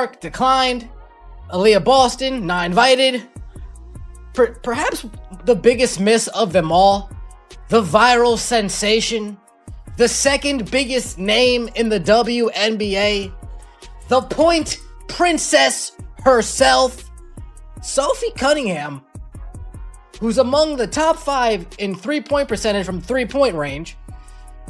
Clark declined. Aaliyah Boston, not invited. Perhaps the biggest miss of them all, the viral sensation, the second biggest name in the WNBA, the point princess herself, Sophie Cunningham, who's among the top 5 in three-point percentage from three-point range.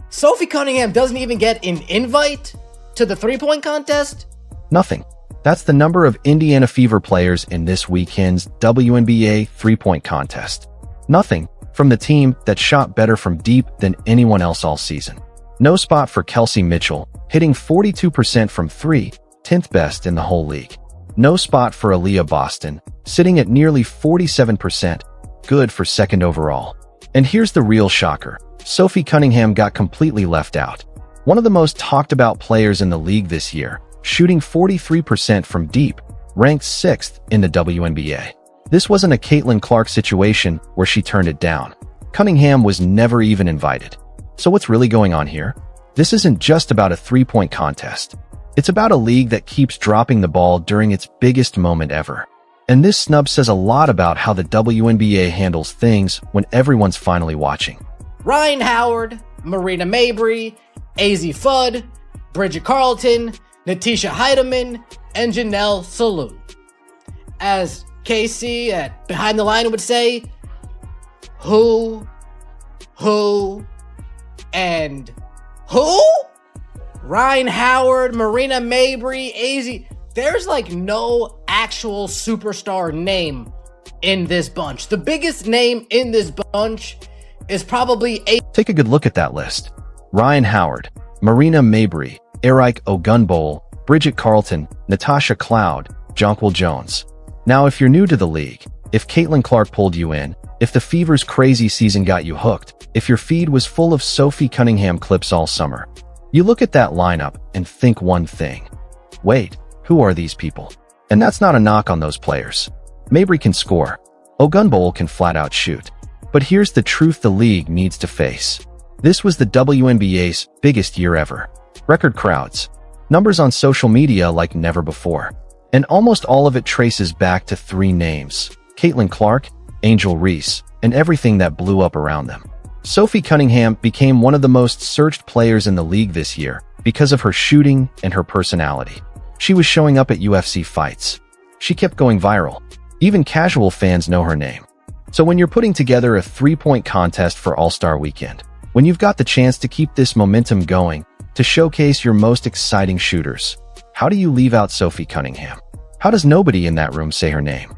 Sophie Cunningham doesn't even get an invite to the three-point contest? Nothing. That's the number of Indiana Fever players in this weekend's WNBA three-point contest. Nothing from the team that shot better from deep than anyone else all season. No spot for Kelsey Mitchell, hitting 42% from three, 10th best in the whole league. No spot for Aaliyah Boston, sitting at nearly 47%, good for second overall. And here's the real shocker. Sophie Cunningham got completely left out. One of the most talked about players in the league this year, shooting 43% from deep, ranked 6th in the WNBA. This wasn't a Caitlin Clark situation where she turned it down. Cunningham was never even invited. So what's really going on here? This isn't just about a three-point contest. It's about a league that keeps dropping the ball during its biggest moment ever. And this snub says a lot about how the WNBA handles things when everyone's finally watching. Ryan Howard, Marina Mabrey, AZ Fudd, Bridget Carlton, Natisha Heidemann, and Janelle Saloon. As KC at Behind the Line would say, who, and who? Ryan Howard, Marina Mabrey, AZ. There's like no actual superstar name in this bunch. The biggest name in this bunch is probably Take a good look at that list. Ryan Howard, Marina Mabrey, Eric Ogunbowale, Bridget Carlton, Natasha Cloud, Jonquil Jones. Now, if you're new to the league, if Caitlin Clark pulled you in, if the Fever's crazy season got you hooked, if your feed was full of Sophie Cunningham clips all summer, you look at that lineup and think one thing. Wait, who are these people? And that's not a knock on those players. Mabrey can score. Ogunbowale can flat out shoot. But here's the truth the league needs to face. This was the WNBA's biggest year ever. Record crowds. Numbers on social media like never before. And almost all of it traces back to 3 names: Caitlin Clark, Angel Reese, and everything that blew up around them. Sophie Cunningham became one of the most searched players in the league this year because of her shooting and her personality. She was showing up at UFC fights. She kept going viral. Even casual fans know her name. So when you're putting together a three-point contest for All-Star Weekend, when you've got the chance to keep this momentum going, to showcase your most exciting shooters, how do you leave out Sophie Cunningham? How does nobody in that room say her name?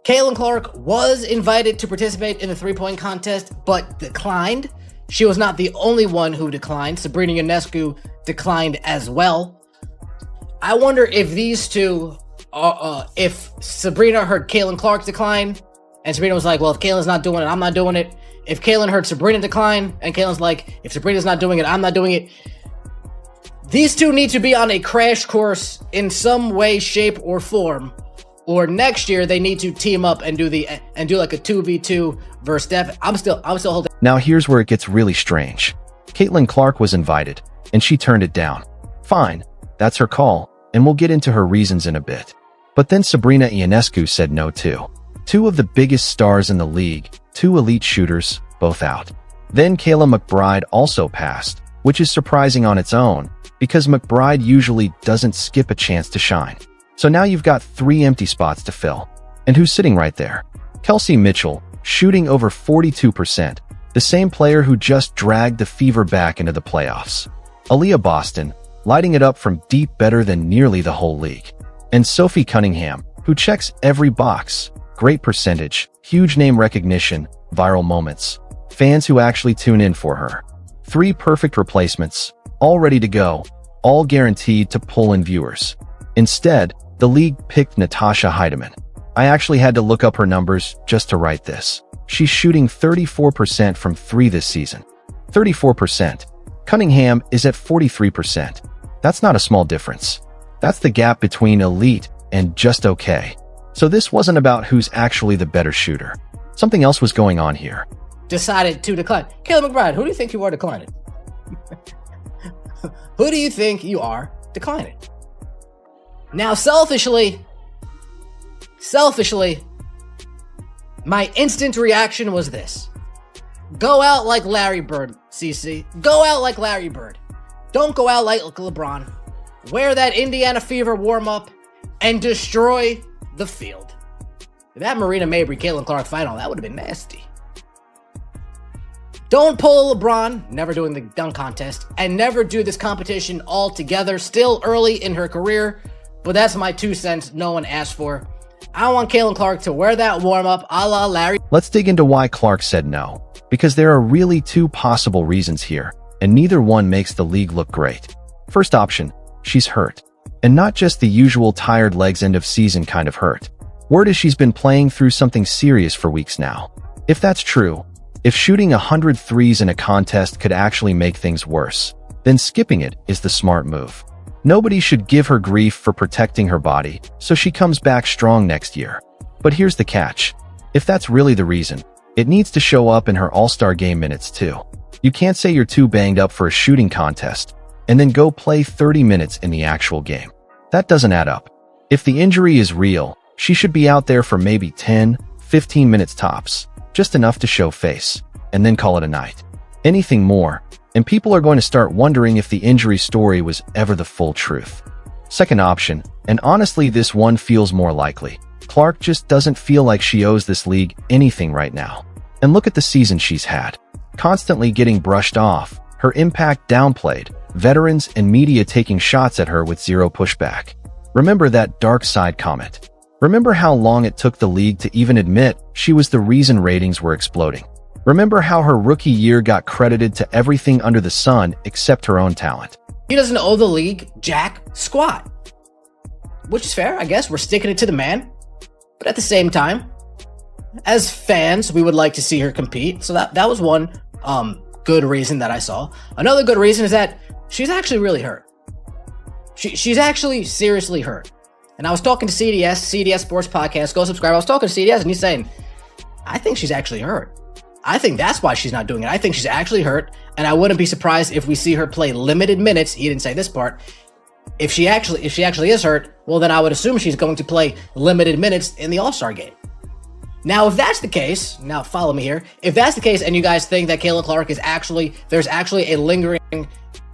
Caitlin Clark was invited to participate in the three-point contest, but declined. She was not the only one who declined. Sabrina Ionescu declined as well. I wonder if these two, if Sabrina heard Caitlin Clark decline, and Sabrina was like, well, if Caitlin's not doing it, I'm not doing it. If Caitlin heard Sabrina decline, and Caitlin's like, if Sabrina's not doing it, I'm not doing it. These two need to be on a crash course in some way, shape, or form. Or next year they need to team up and do like a 2v2 versus Steph. I'm still holding. Now here's where it gets really strange. Caitlin Clark was invited, and she turned it down. Fine, that's her call, and we'll get into her reasons in a bit. But then Sabrina Ionescu said no too. 2 of the biggest stars in the league, 2 elite shooters, both out. Then Kayla McBride also passed, which is surprising on its own, because McBride usually doesn't skip a chance to shine. So now you've got 3 empty spots to fill. And who's sitting right there? Kelsey Mitchell, shooting over 42%, the same player who just dragged the Fever back into the playoffs. Aaliyah Boston, lighting it up from deep better than nearly the whole league. And Sophie Cunningham, who checks every box. Great percentage, huge name recognition, viral moments, fans who actually tune in for her. 3 perfect replacements, all ready to go, all guaranteed to pull in viewers. Instead, the league picked Natasha Heidemann. I actually had to look up her numbers just to write this. She's shooting 34% from 3 this season. 34%. Cunningham is at 43%. That's not a small difference. That's the gap between elite and just okay. So this wasn't about who's actually the better shooter. Something else was going on here. Decided to decline. Kayla McBride, who do you think you are declining? Who do you think you are declining. Now, selfishly, my instant reaction was this. Go out like Larry Bird, CC. Go out like Larry Bird. Don't go out like LeBron. Wear that Indiana Fever warm-up and destroy the field. That Marina Mabry, Caitlin Clark final, that would have been nasty. Don't pull LeBron, never doing the dunk contest, and never do this competition all together. Still early in her career, but that's my 2 cents no one asked for. I want Caitlin Clark to wear that warm-up a la Larry. Let's dig into why Clark said no, because there are really 2 possible reasons here, and neither one makes the league look great. First option, she's hurt. And not just the usual tired legs end of season kind of hurt. Word is she's been playing through something serious for weeks now. If that's true, if shooting 100 threes in a contest could actually make things worse, then skipping it is the smart move. Nobody should give her grief for protecting her body, so she comes back strong next year. But here's the catch. If that's really the reason, it needs to show up in her All-Star game minutes too. You can't say you're too banged up for a shooting contest, and then go play 30 minutes in the actual game. That doesn't add up. If the injury is real, she should be out there for maybe 10, 15 minutes tops, just enough to show face, and then call it a night. Anything more, and people are going to start wondering if the injury story was ever the full truth. Second option, and honestly this one feels more likely, Clark just doesn't feel like she owes this league anything right now. And look at the season she's had. Constantly getting brushed off, her impact downplayed, veterans and media taking shots at her with zero pushback. Remember that dark side comment. Remember how long it took the league to even admit she was the reason ratings were exploding. Remember how her rookie year got credited to everything under the sun except her own talent. He doesn't owe the league jack squat. Which is fair, I guess. We're sticking it to the man. But at the same time, as fans, we would like to see her compete. So that was one good reason that I saw. Another good reason is that she's actually really hurt. She's actually seriously hurt. And I was talking to CDS Sports Podcast. Go subscribe. I was talking to CDS and he's saying, I think she's actually hurt. I think that's why she's not doing it. I think she's actually hurt. And I wouldn't be surprised if we see her play limited minutes. He didn't say this part. If she actually is hurt, well, then I would assume she's going to play limited minutes in the All-Star game. Now, if that's the case, now follow me here. If that's the case and you guys think that Caitlin Clark there's actually a lingering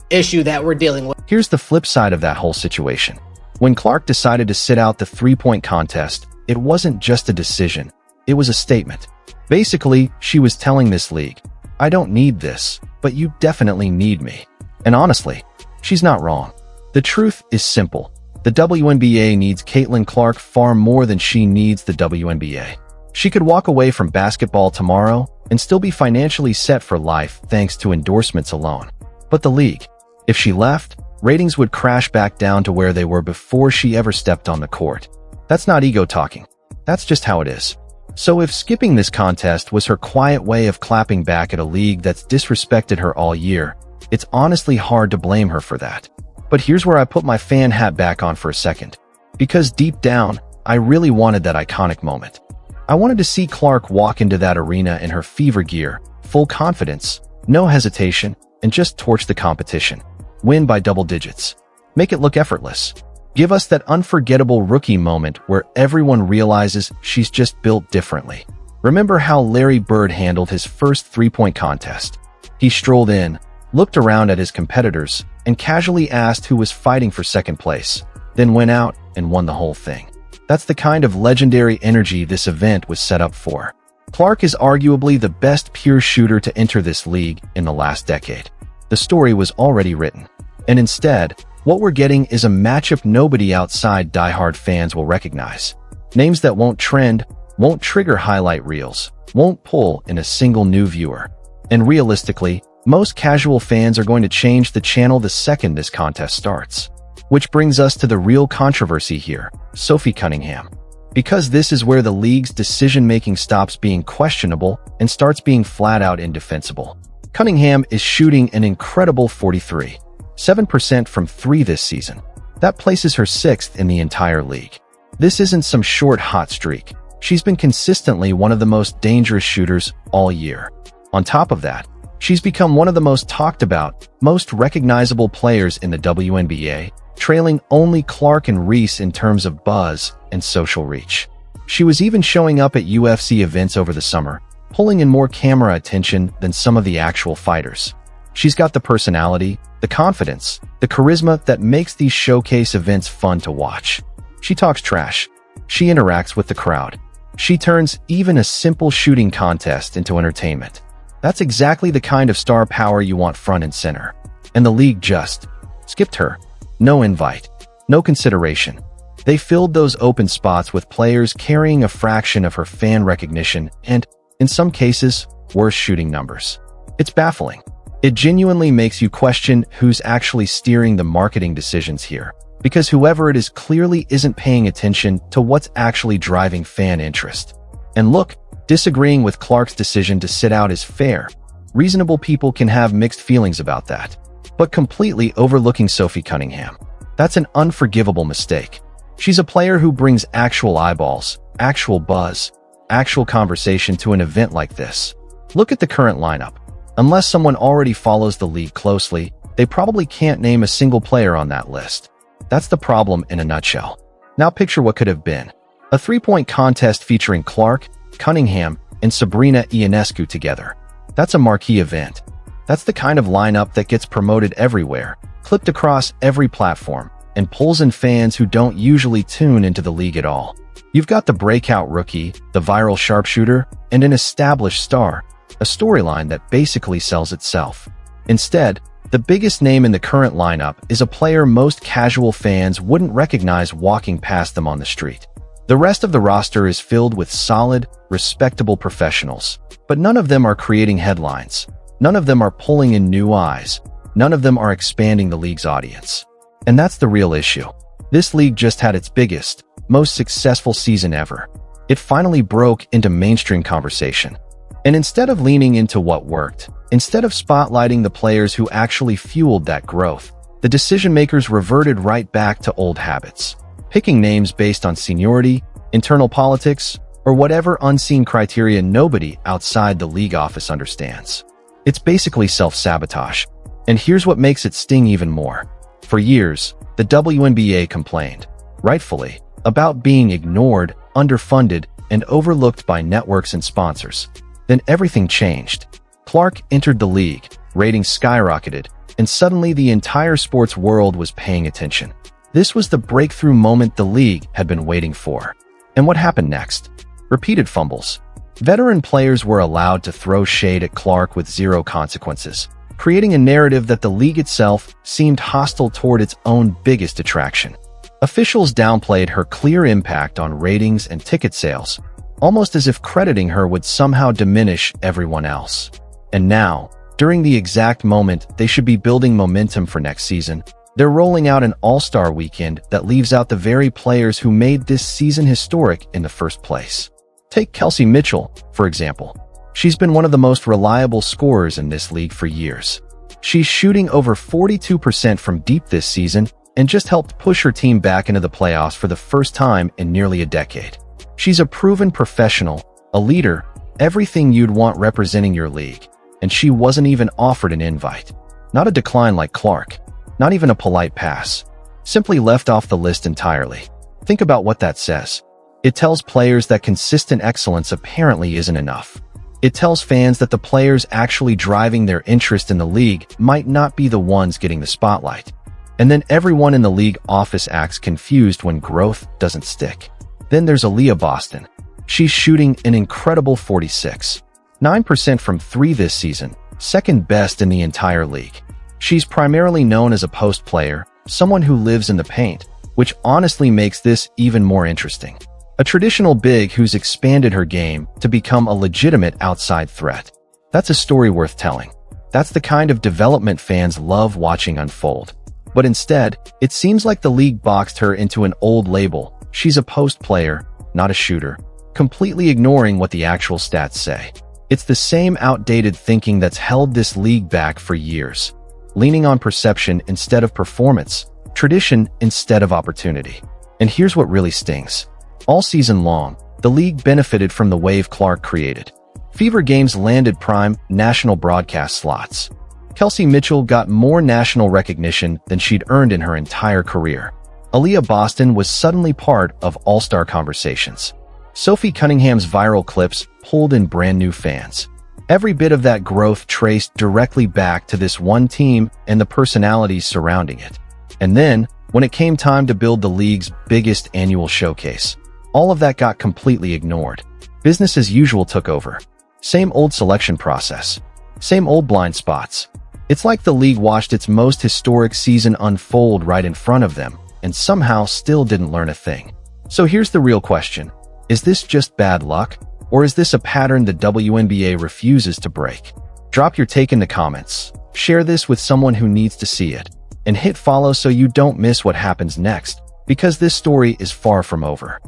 issue that we're dealing with. Here's the flip side of that whole situation. When Clark decided to sit out the three-point contest, it wasn't just a decision. It was a statement. Basically, she was telling this league, I don't need this, but you definitely need me. And honestly, she's not wrong. The truth is simple. The WNBA needs Caitlin Clark far more than she needs the WNBA. She could walk away from basketball tomorrow and still be financially set for life thanks to endorsements alone. But the league, if she left, ratings would crash back down to where they were before she ever stepped on the court. That's not ego talking. That's just how it is. So if skipping this contest was her quiet way of clapping back at a league that's disrespected her all year, it's honestly hard to blame her for that. But here's where I put my fan hat back on for a second. Because deep down, I really wanted that iconic moment. I wanted to see Clark walk into that arena in her fever gear, full confidence, no hesitation, and just torch the competition. Win by double digits. Make it look effortless. Give us that unforgettable rookie moment where everyone realizes she's just built differently. Remember how Larry Bird handled his first three-point contest? He strolled in, looked around at his competitors, and casually asked who was fighting for second place, then went out and won the whole thing. That's the kind of legendary energy this event was set up for. Clark is arguably the best pure shooter to enter this league in the last decade. The story was already written. And instead, what we're getting is a matchup nobody outside diehard fans will recognize. Names that won't trend, won't trigger highlight reels, won't pull in a single new viewer. And realistically, most casual fans are going to change the channel the second this contest starts. Which brings us to the real controversy here, Sophie Cunningham. Because this is where the league's decision-making stops being questionable and starts being flat-out indefensible. Cunningham is shooting an incredible 43.7% from three this season. That places her 6th in the entire league. This isn't some short hot streak. She's been consistently one of the most dangerous shooters all year. On top of that, she's become one of the most talked about, most recognizable players in the WNBA, trailing only Clark and Reese in terms of buzz and social reach. She was even showing up at UFC events over the summer, pulling in more camera attention than some of the actual fighters. She's got the personality, the confidence, the charisma that makes these showcase events fun to watch. She talks trash. She interacts with the crowd. She turns even a simple shooting contest into entertainment. That's exactly the kind of star power you want front and center. And the league just skipped her. No invite. No consideration. They filled those open spots with players carrying a fraction of her fan recognition and, in some cases, worse shooting numbers. It's baffling. It genuinely makes you question who's actually steering the marketing decisions here, because whoever it is clearly isn't paying attention to what's actually driving fan interest. And look, disagreeing with Clark's decision to sit out is fair. Reasonable people can have mixed feelings about that. But completely overlooking Sophie Cunningham, that's an unforgivable mistake. She's a player who brings actual eyeballs, actual buzz, actual conversation to an event like this. Look at the current lineup. Unless someone already follows the league closely, they probably can't name a single player on that list. That's the problem in a nutshell. Now picture what could have been. A three-point contest featuring Clark, Cunningham, and Sabrina Ionescu together. That's a marquee event. That's the kind of lineup that gets promoted everywhere, clipped across every platform, and pulls in fans who don't usually tune into the league at all. You've got the breakout rookie, the viral sharpshooter, and an established star, a storyline that basically sells itself. Instead, the biggest name in the current lineup is a player most casual fans wouldn't recognize walking past them on the street. The rest of the roster is filled with solid, respectable professionals, but none of them are creating headlines. None of them are pulling in new eyes. None of them are expanding the league's audience. And that's the real issue. This league just had its biggest, most successful season ever. It finally broke into mainstream conversation. And instead of leaning into what worked, instead of spotlighting the players who actually fueled that growth, the decision-makers reverted right back to old habits, picking names based on seniority, internal politics, or whatever unseen criteria nobody outside the league office understands. It's basically self-sabotage. And here's what makes it sting even more. For years, the WNBA complained, rightfully, about being ignored, underfunded, and overlooked by networks and sponsors. Then everything changed. Clark entered the league, ratings skyrocketed, and suddenly the entire sports world was paying attention. This was the breakthrough moment the league had been waiting for. And what happened next? Repeated fumbles. Veteran players were allowed to throw shade at Clark with zero consequences, creating a narrative that the league itself seemed hostile toward its own biggest attraction. Officials downplayed her clear impact on ratings and ticket sales, almost as if crediting her would somehow diminish everyone else. And now, during the exact moment they should be building momentum for next season, they're rolling out an all-star weekend that leaves out the very players who made this season historic in the first place. Take Kelsey Mitchell, for example. She's been one of the most reliable scorers in this league for years. She's shooting over 42% from deep this season and just helped push her team back into the playoffs for the first time in nearly a decade. She's a proven professional, a leader, everything you'd want representing your league, and she wasn't even offered an invite. Not a decline like Clark, not even a polite pass. Simply left off the list entirely. Think about what that says. It tells players that consistent excellence apparently isn't enough. It tells fans that the players actually driving their interest in the league might not be the ones getting the spotlight. And then everyone in the league office acts confused when growth doesn't stick. Then there's Aaliyah Boston. She's shooting an incredible 46.9% from three this season, second best in the entire league. She's primarily known as a post player, someone who lives in the paint, which honestly makes this even more interesting. A traditional big who's expanded her game to become a legitimate outside threat. That's a story worth telling. That's the kind of development fans love watching unfold. But instead, it seems like the league boxed her into an old label. She's a post player, not a shooter, completely ignoring what the actual stats say. It's the same outdated thinking that's held this league back for years. Leaning on perception instead of performance, tradition instead of opportunity. And here's what really stings. All season long, the league benefited from the wave Clark created. Fever games landed prime national broadcast slots. Kelsey Mitchell got more national recognition than she'd earned in her entire career. Aaliyah Boston was suddenly part of all-star conversations. Sophie Cunningham's viral clips pulled in brand new fans. Every bit of that growth traced directly back to this one team and the personalities surrounding it. And then, when it came time to build the league's biggest annual showcase, all of that got completely ignored. Business as usual took over. Same old selection process. Same old blind spots. It's like the league watched its most historic season unfold right in front of them, and somehow still didn't learn a thing. So here's the real question. Is this just bad luck? Or is this a pattern the WNBA refuses to break? Drop your take in the comments. Share this with someone who needs to see it. And hit follow so you don't miss what happens next, because this story is far from over.